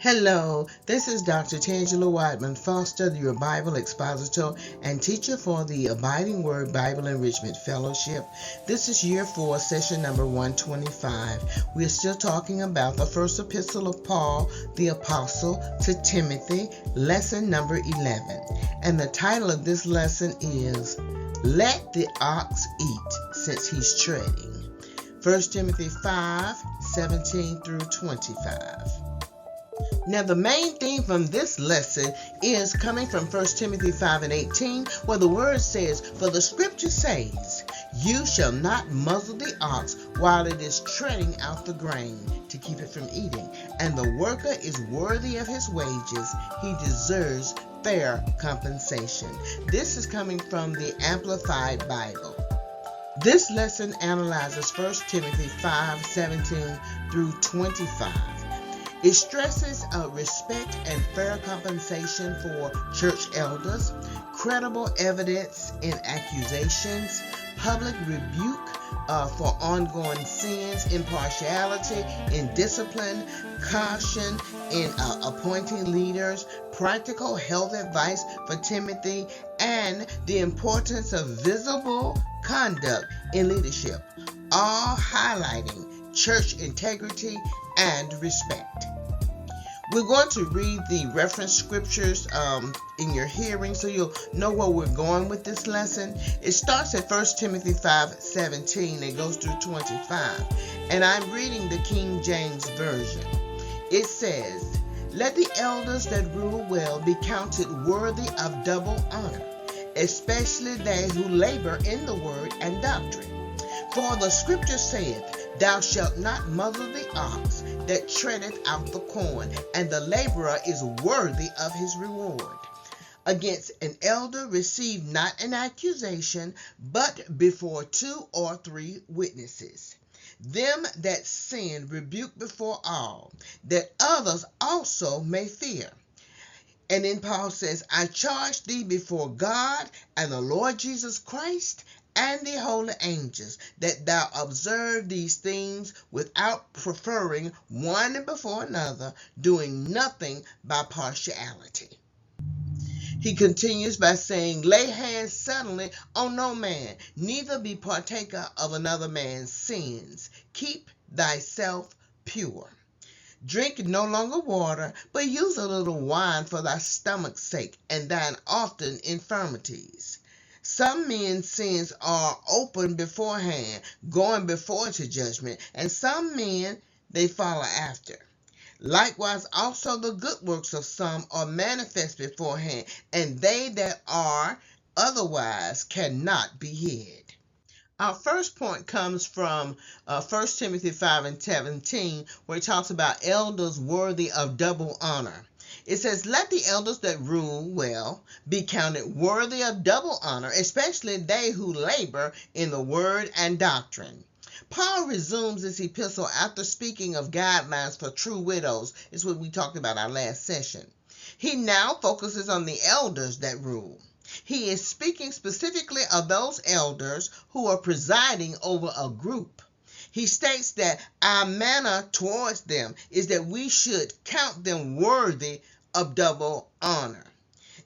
Hello, this is Dr. Tangela Whiteman Foster, your Bible expositor and teacher for the Abiding Word Bible Enrichment Fellowship. This is year 4, session number 125. We are still talking about the first epistle of Paul, the apostle, to Timothy, lesson number 11. And the title of this lesson is, Let the Ox Eat Since He's Treading. 1 Timothy 5:17 through 25. Now, the main theme from this lesson is coming from 1 Timothy 5:18, where the word says, For the scripture says, You shall not muzzle the ox while it is treading out the grain to keep it from eating, and the worker is worthy of his wages. He deserves fair compensation. This is coming from the Amplified Bible. This lesson analyzes 1 Timothy 5:17 through 25. It stresses respect and fair compensation for church elders, credible evidence in accusations, public rebuke for ongoing sins, impartiality in discipline, caution in appointing leaders, practical health advice for Timothy, and the importance of visible conduct in leadership, all highlighting church integrity and respect. We're going to read the reference scriptures in your hearing so you'll know where we're going with this lesson. It starts at 1 Timothy 5:17 and goes through 25. And I'm reading the King James Version. It says, Let the elders that rule well be counted worthy of double honor, especially they who labor in the word and doctrine. For the scripture saith, Thou shalt not muzzle the ox that treadeth out the corn, and the laborer is worthy of his reward. Against an elder receive not an accusation, but before 2 or 3 witnesses. Them that sin rebuke before all, that others also may fear. And then Paul says, I charge thee before God and the Lord Jesus Christ and the holy angels, that thou observe these things without preferring one before another, doing nothing by partiality. He continues by saying, Lay hands suddenly on no man, neither be partaker of another man's sins. Keep thyself pure. Drink no longer water, but use a little wine for thy stomach's sake, and thine often infirmities. Some men's sins are open beforehand, going before to judgment, and some men they follow after. Likewise also the good works of some are manifest beforehand, and they that are otherwise cannot be hid. Our first point comes from 1 Timothy 5:17, where it talks about elders worthy of double honor. It says, Let the elders that rule well be counted worthy of double honor, especially they who labor in the word and doctrine. Paul resumes this epistle after speaking of guidelines for true widows. It's what we talked about our last session. He now focuses on the elders that rule. He is speaking specifically of those elders who are presiding over a group. He states that our manner towards them is that we should count them worthy of double honor.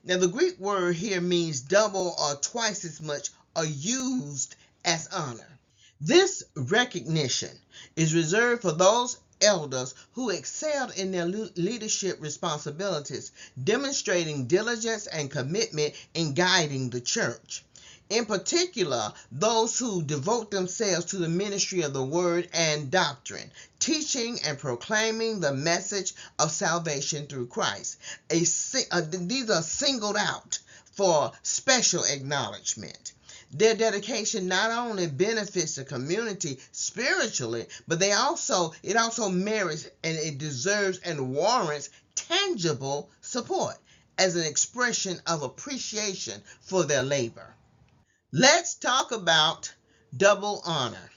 Now, the Greek word here means double or twice as much, or used as honor. This recognition is reserved for those elders who excelled in their leadership responsibilities, demonstrating diligence and commitment in guiding the church. In particular, those who devote themselves to the ministry of the word and doctrine, teaching and proclaiming the message of salvation through Christ. These are singled out for special acknowledgement. Their dedication not only benefits the community spiritually, but it also merits and it deserves and warrants tangible support as an expression of appreciation for their labor. Let's talk about double honor.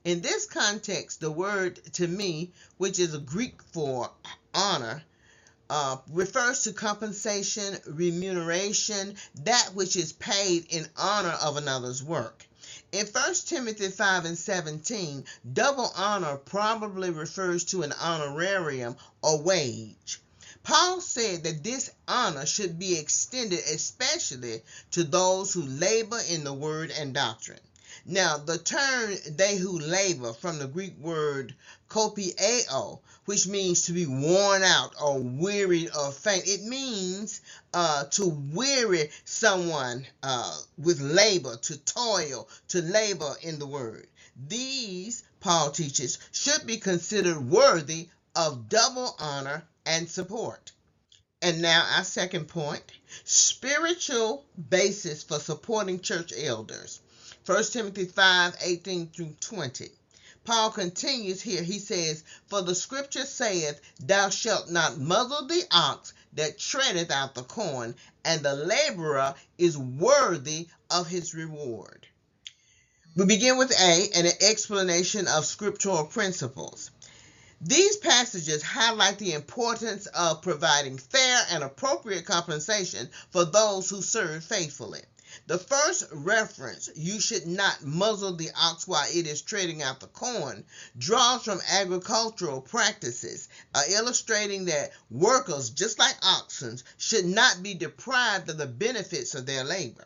In this context, the word to me, which is a Greek for honor, refers to compensation, remuneration, that which is paid in honor of another's work. In 1 Timothy 5:17, double honor probably refers to an honorarium or wage. Paul said that this honor should be extended especially to those who labor in the word and doctrine. Now, the term "they who labor" from the Greek word kopieo, which means to be worn out or wearied or faint. It means to weary someone with labor, to toil, to labor in the word. These, Paul teaches, should be considered worthy of double honor and support. And now our second point, spiritual basis for supporting church elders. 1 Timothy 5:18 through 20. Paul continues here. He says, "For the scripture saith, Thou shalt not muzzle the ox that treadeth out the corn, and the laborer is worthy of his reward." We begin with A, an explanation of scriptural principles. These passages highlight the importance of providing fair and appropriate compensation for those who serve faithfully. The first reference, "you should not muzzle the ox while it is treading out the corn," draws from agricultural practices, illustrating that workers, just like oxen, should not be deprived of the benefits of their labor.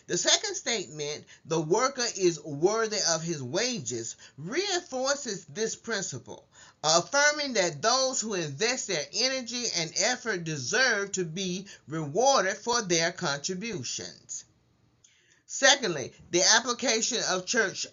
The second statement, "the worker is worthy of his wages," reinforces this principle, affirming that those who invest their energy and effort deserve to be rewarded for their contributions. Secondly, the application of church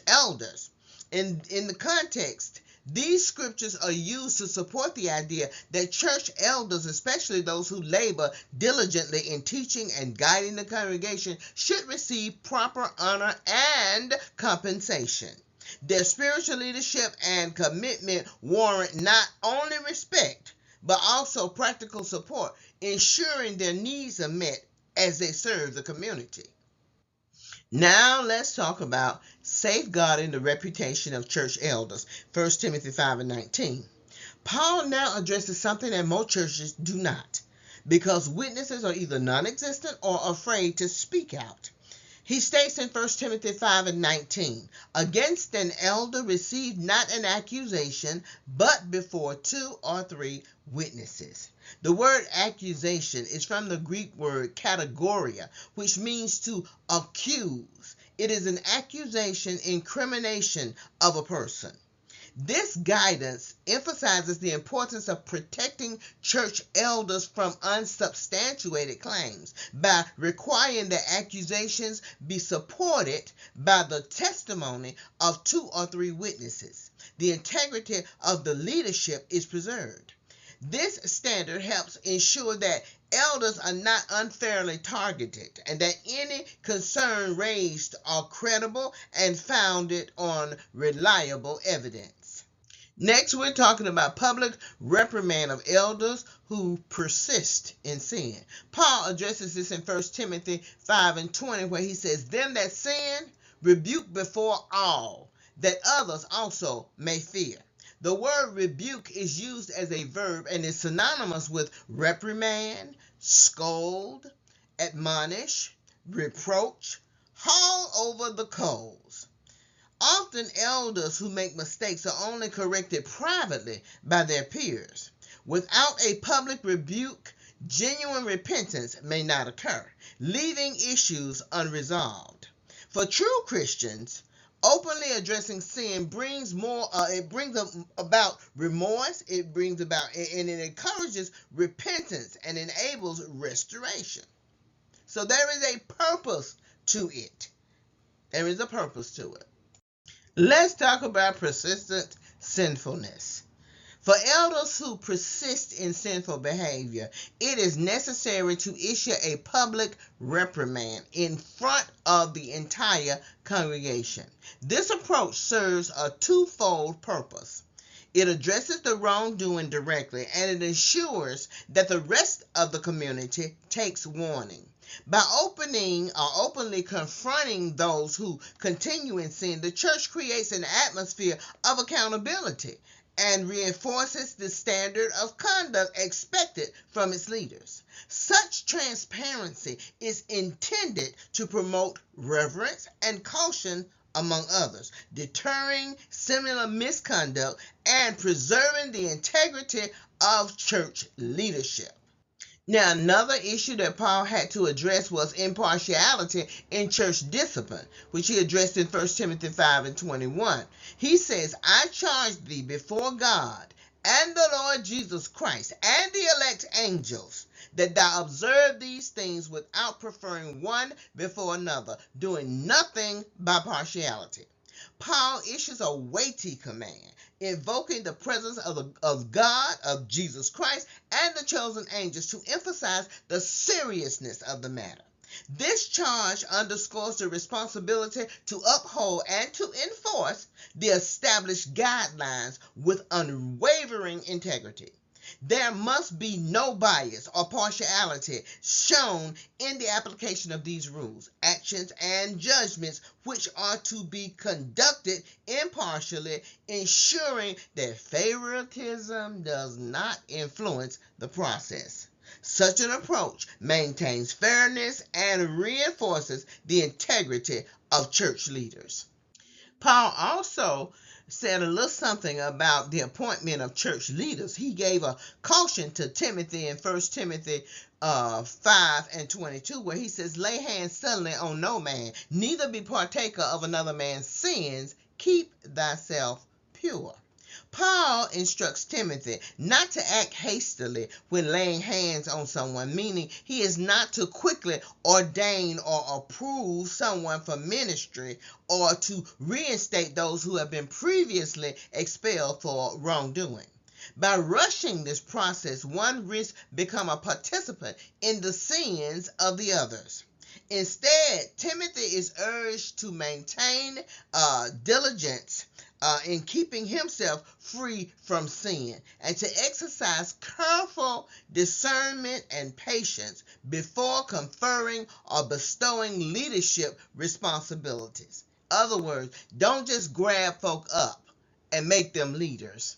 elders. In the context, these scriptures are used to support the idea that church elders, especially those who labor diligently in teaching and guiding the congregation, should receive proper honor and compensation. Their spiritual leadership and commitment warrant not only respect, but also practical support, ensuring their needs are met as they serve the community. Now let's talk about safeguarding the reputation of church elders. 1 Timothy 5:19. Paul now addresses something that most churches do not, because witnesses are either non-existent or afraid to speak out. He states in 1 Timothy 5:19, "Against an elder receive not an accusation, but before 2 or 3 witnesses." The word accusation is from the Greek word kategoria, which means to accuse. It is an accusation, incrimination of a person. This guidance emphasizes the importance of protecting church elders from unsubstantiated claims by requiring that accusations be supported by the testimony of 2 or 3 witnesses. The integrity of the leadership is preserved. This standard helps ensure that elders are not unfairly targeted and that any concern raised are credible and founded on reliable evidence. Next, we're talking about public reprimand of elders who persist in sin. Paul addresses this in 1 Timothy 5:20, where he says, "Them that sin, rebuke before all, that others also may fear." The word rebuke is used as a verb and is synonymous with reprimand, scold, admonish, reproach, haul over the coals. Often elders who make mistakes are only corrected privately by their peers. Without a public rebuke, genuine repentance may not occur, leaving issues unresolved. For true Christians, openly addressing sin brings about remorse, it brings about and it encourages repentance and enables restoration. So there is a purpose to it. There is a purpose to it. Let's talk about persistent sinfulness. For elders who persist in sinful behavior, it is necessary to issue a public reprimand in front of the entire congregation. This approach serves a twofold purpose. It addresses the wrongdoing directly, and it ensures that the rest of the community takes warning. By openly confronting those who continue in sin, the church creates an atmosphere of accountability and reinforces the standard of conduct expected from its leaders. Such transparency is intended to promote reverence and caution among others, deterring similar misconduct, and preserving the integrity of church leadership. Now, another issue that Paul had to address was impartiality in church discipline, which he addressed in 1 Timothy 5 and 21. He says, I charge thee before God and the Lord Jesus Christ and the elect angels, that thou observe these things without preferring one before another, doing nothing by partiality. Paul issues a weighty command, invoking the presence of God, of Jesus Christ, and the chosen angels to emphasize the seriousness of the matter. This charge underscores the responsibility to uphold and to enforce the established guidelines with unwavering integrity. There must be no bias or partiality shown in the application of these rules, actions, and judgments, which are to be conducted impartially, ensuring that favoritism does not influence the process. Such an approach maintains fairness and reinforces the integrity of church leaders. Paul also said a little something about the appointment of church leaders. He gave a caution to Timothy in 1 Timothy 5 and 22, where he says, lay hands suddenly on no man, neither be partaker of another man's sins, keep thyself pure. Paul instructs Timothy not to act hastily when laying hands on someone, meaning he is not to quickly ordain or approve someone for ministry or to reinstate those who have been previously expelled for wrongdoing. By rushing this process, one risks becoming a participant in the sins of the others. Instead, Timothy is urged to maintain diligence in keeping himself free from sin, and to exercise careful discernment and patience before conferring or bestowing leadership responsibilities. In other words, don't just grab folk up and make them leaders.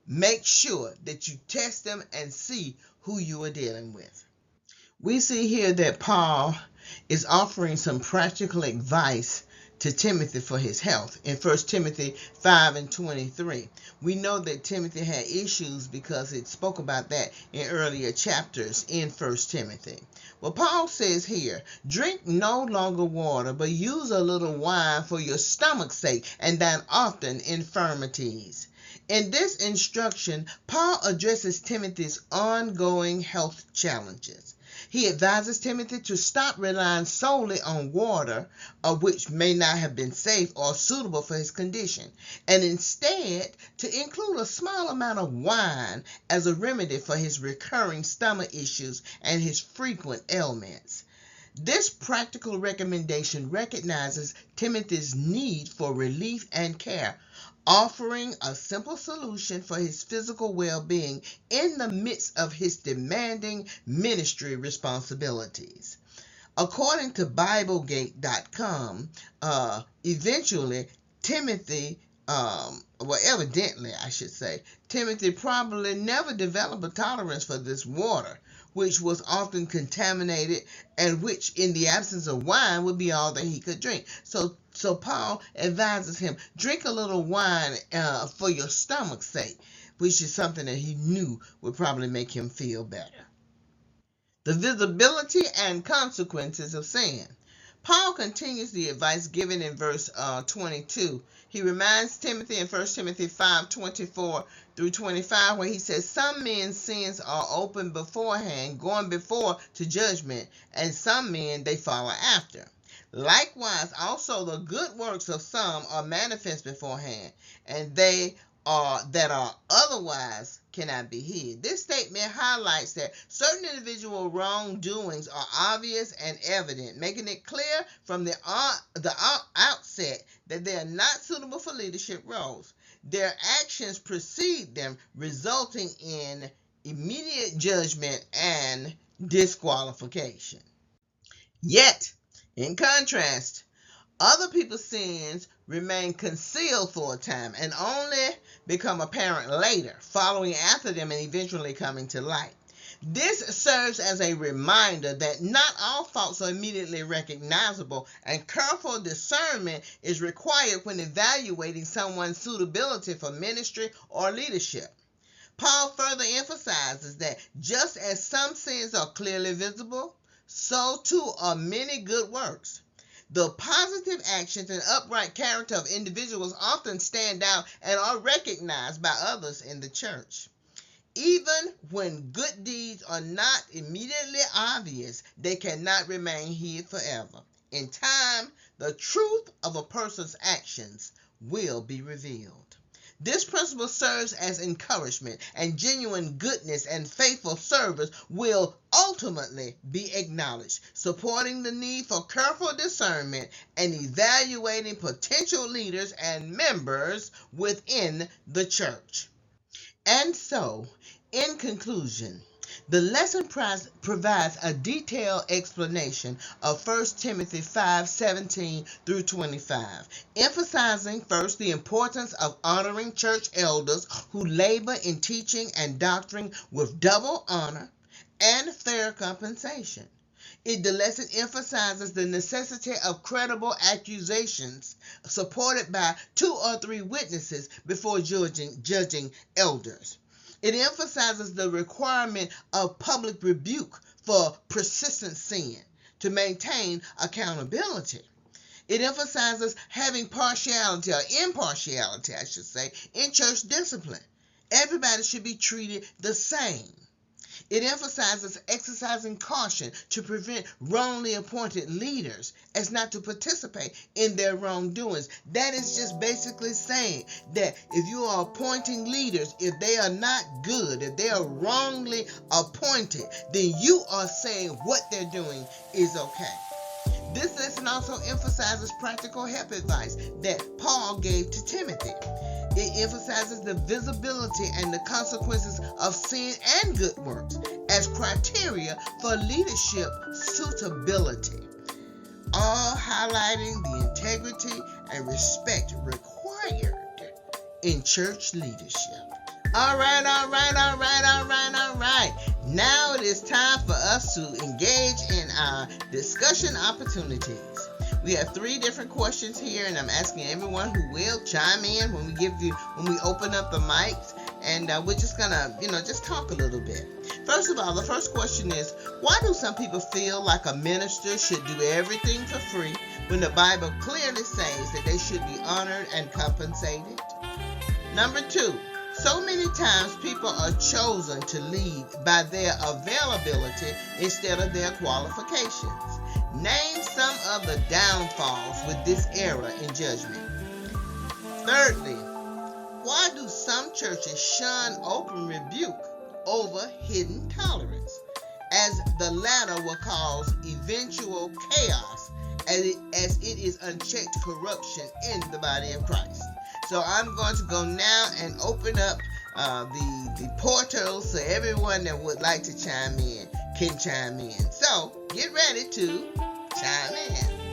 Make sure that you test them and see who you are dealing with. We see here that Paul is offering some practical advice to Timothy for his health. In 1 Timothy 5 and 23, we know that Timothy had issues because it spoke about that in earlier chapters in 1 Timothy. Well, Paul says here, drink no longer water, but use a little wine for your stomach's sake and thine often infirmities. In this instruction, Paul addresses Timothy's ongoing health challenges. He advises Timothy to stop relying solely on water, which may not have been safe or suitable for his condition, and instead to include a small amount of wine as a remedy for his recurring stomach issues and his frequent ailments. This practical recommendation recognizes Timothy's need for relief and care, offering a simple solution for his physical well-being in the midst of his demanding ministry responsibilities. According to BibleGate.com, evidently Timothy probably never developed a tolerance for this water, which was often contaminated and which, in the absence of wine, would be all that he could drink. So Paul advises him, drink a little wine for your stomach's sake, which is something that he knew would probably make him feel better. The visibility and consequences of sin. Paul continues the advice given in verse 22. He reminds Timothy in 1 Timothy 5:24 through 25, where he says, some men's sins are open beforehand, going before to judgment, and some men they follow after. Likewise, also the good works of some are manifest beforehand, and they that are otherwise cannot be hid. This statement highlights that certain individual wrongdoings are obvious and evident, making it clear from the outset that they are not suitable for leadership roles. Their actions precede them, resulting in immediate judgment and disqualification. Yet, in contrast, other people's sins remain concealed for a time and only become apparent later, following after them and eventually coming to light. This serves as a reminder that not all faults are immediately recognizable, and careful discernment is required when evaluating someone's suitability for ministry or leadership. Paul further emphasizes that just as some sins are clearly visible, so too are many good works. The positive actions and upright character of individuals often stand out and are recognized by others in the church. Even when good deeds are not immediately obvious, they cannot remain hid forever. In time, the truth of a person's actions will be revealed. This principle serves as encouragement, and genuine goodness and faithful service will ultimately be acknowledged, supporting the need for careful discernment and evaluating potential leaders and members within the church. And so, in conclusion, the lesson provides a detailed explanation of 1 Timothy 5:17 through 25, emphasizing first the importance of honoring church elders who labor in teaching and doctrine with double honor and fair compensation. The lesson emphasizes the necessity of credible accusations supported by 2 or 3 witnesses before judging elders. It emphasizes the requirement of public rebuke for persistent sin to maintain accountability. It emphasizes having partiality, or impartiality, I should say, in church discipline. Everybody should be treated the same. It emphasizes exercising caution to prevent wrongly appointed leaders as not to participate in their wrongdoings. That is just basically saying that if you are appointing leaders, if they are not good, if they are wrongly appointed, then you are saying what they're doing is okay. This lesson also emphasizes practical help advice that Paul gave to Timothy. It emphasizes the visibility and the consequences of sin and good works as criteria for leadership suitability, all highlighting the integrity and respect required in church leadership. All right. Now it is time for us to engage in our discussion opportunities. We have 3 different questions here, and I'm asking everyone who will chime in when we open up the mics, and we're just gonna, just talk a little bit. First of all, the first question is, why do some people feel like a minister should do everything for free when the Bible clearly says that they should be honored and compensated? Number 2, so many times people are chosen to lead by their availability instead of their qualifications. Name some of the downfalls with this error in judgment. Thirdly, why do some churches shun open rebuke over hidden tolerance, as the latter will cause eventual chaos as it is unchecked corruption in the body of Christ? So I'm going to go now and open up the portal so everyone that would like to chime in can chime in. So get ready to chime in.